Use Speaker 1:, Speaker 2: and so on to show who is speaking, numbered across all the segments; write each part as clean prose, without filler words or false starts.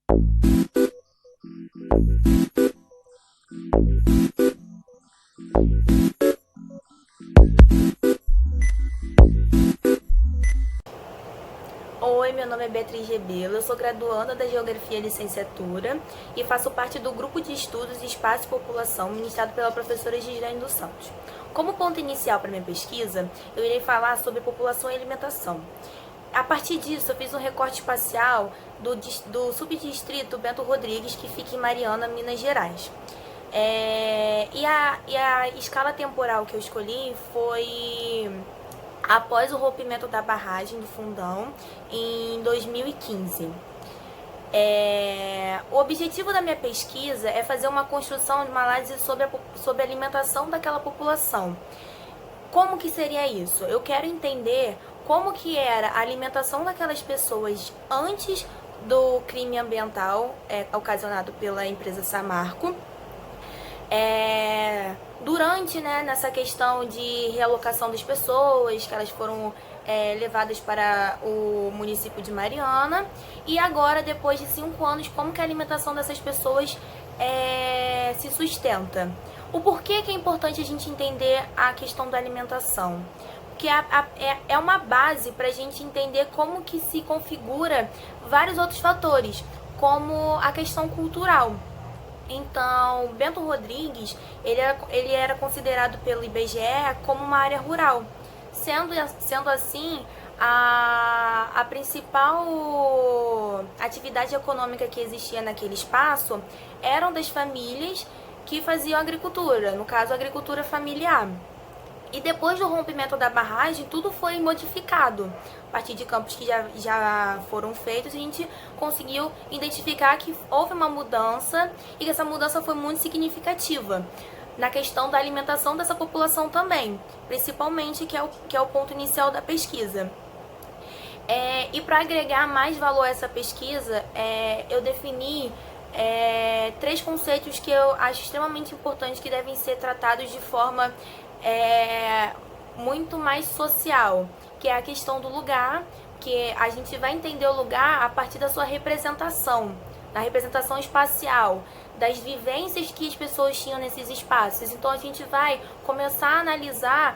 Speaker 1: Oi, meu nome é Beatriz Rebelo, eu sou graduanda da Geografia Licenciatura e faço parte do Grupo de Estudos Espaço e População, ministrado pela professora Gislaine dos Santos. Como ponto inicial para minha pesquisa, eu irei falar sobre população e alimentação. A partir disso, eu fiz um recorte espacial do subdistrito Bento Rodrigues, que fica em Mariana, Minas Gerais. E a escala temporal que eu escolhi foi após o rompimento da barragem do Fundão, em 2015. O objetivo da minha pesquisa é fazer uma construção de uma análise sobre a alimentação daquela população. Como que seria isso? Eu quero entender como que era a alimentação daquelas pessoas antes do crime ambiental ocasionado pela empresa Samarco, durante, nessa questão de realocação das pessoas, que elas foram levadas para o município de Mariana, e agora, depois de 5 anos, como que a alimentação dessas pessoas se sustenta. O porquê que é importante a gente entender a questão da alimentação? Porque é uma base para a gente entender como que se configura vários outros fatores, como a questão cultural. Então, Bento Rodrigues, ele era considerado pelo IBGE como uma área rural. Sendo assim, a principal atividade econômica que existia naquele espaço eram das famílias que faziam agricultura, no caso, agricultura familiar. E depois do rompimento da barragem, tudo foi modificado. A partir de campos que já foram feitos, a gente conseguiu identificar que houve uma mudança e que essa mudança foi muito significativa na questão da alimentação dessa população também, principalmente, que é o ponto inicial da pesquisa. E para agregar mais valor a essa pesquisa, eu defini 3 conceitos que eu acho extremamente importantes, que devem ser tratados de forma muito mais social, que é a questão do lugar, que a gente vai entender o lugar a partir da sua representação, da representação espacial, das vivências que as pessoas tinham nesses espaços. Então a gente vai começar a analisar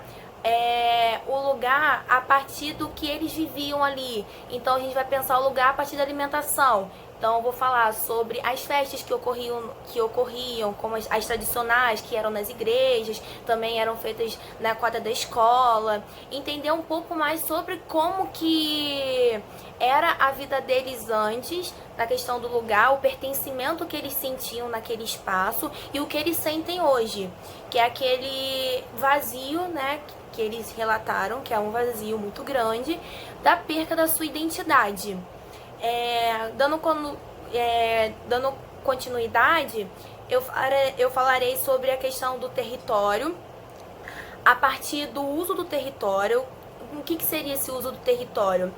Speaker 1: o lugar a partir do que eles viviam ali. Então a gente vai pensar o lugar a partir da alimentação. Então eu vou falar sobre as festas que ocorriam, como as tradicionais, que eram nas igrejas, também eram feitas na quadra da escola. Entender um pouco mais sobre como que era a vida deles antes, na questão do lugar, o pertencimento que eles sentiam naquele espaço e o que eles sentem hoje, que é aquele vazio, que eles relataram, que é um vazio muito grande, da perca da sua identidade. Dando continuidade, eu falarei sobre a questão do território, a partir do uso do território. O que seria esse uso do território?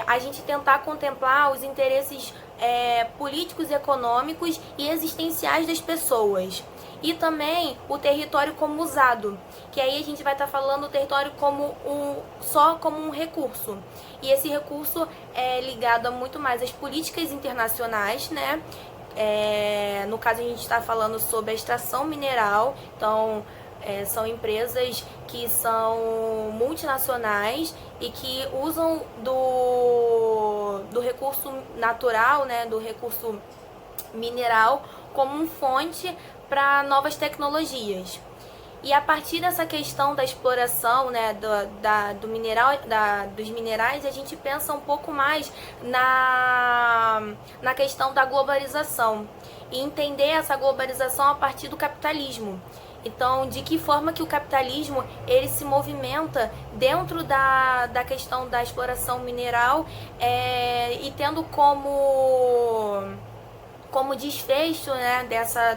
Speaker 1: A gente tentar contemplar os interesses políticos, econômicos e existenciais das pessoas. E também o território como usado, que aí a gente vai estar falando do território só como um recurso. E esse recurso é ligado a muito mais às políticas internacionais, no caso a gente está falando sobre a extração mineral. Então são empresas que são multinacionais e que usam do recurso natural, do recurso mineral, como uma fonte para novas tecnologias. E a partir dessa questão da exploração, do mineral, dos minerais, a gente pensa um pouco mais na questão da globalização e entender essa globalização a partir do capitalismo. Então, de que forma que o capitalismo ele se movimenta dentro da questão da exploração mineral, e tendo como desfecho,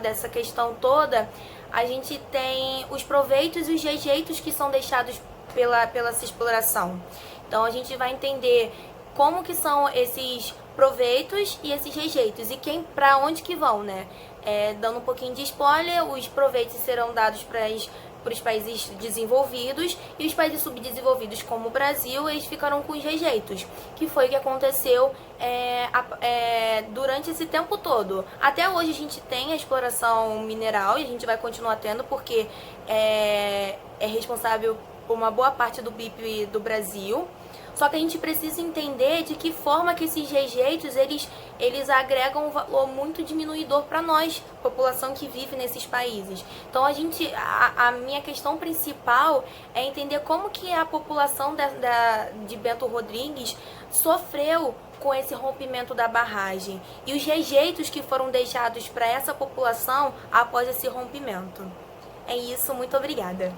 Speaker 1: dessa questão toda, a gente tem os proveitos e os rejeitos que são deixados pela essa exploração. Então a gente vai entender como que são esses proveitos e esses rejeitos e para onde que vão, Dando um pouquinho de spoiler, os proveitos serão dados para as para os países desenvolvidos, e os países subdesenvolvidos, como o Brasil, eles ficaram com os rejeitos, que foi o que aconteceu durante esse tempo todo. Até hoje a gente tem a exploração mineral, e a gente vai continuar tendo, porque é responsável por uma boa parte do PIB do Brasil. Só que a gente precisa entender de que forma que esses rejeitos eles agregam um valor muito diminuidor para nós, população que vive nesses países. Então a minha questão principal é entender como que a população de Bento Rodrigues sofreu com esse rompimento da barragem e os rejeitos que foram deixados para essa população após esse rompimento. É isso, muito obrigada.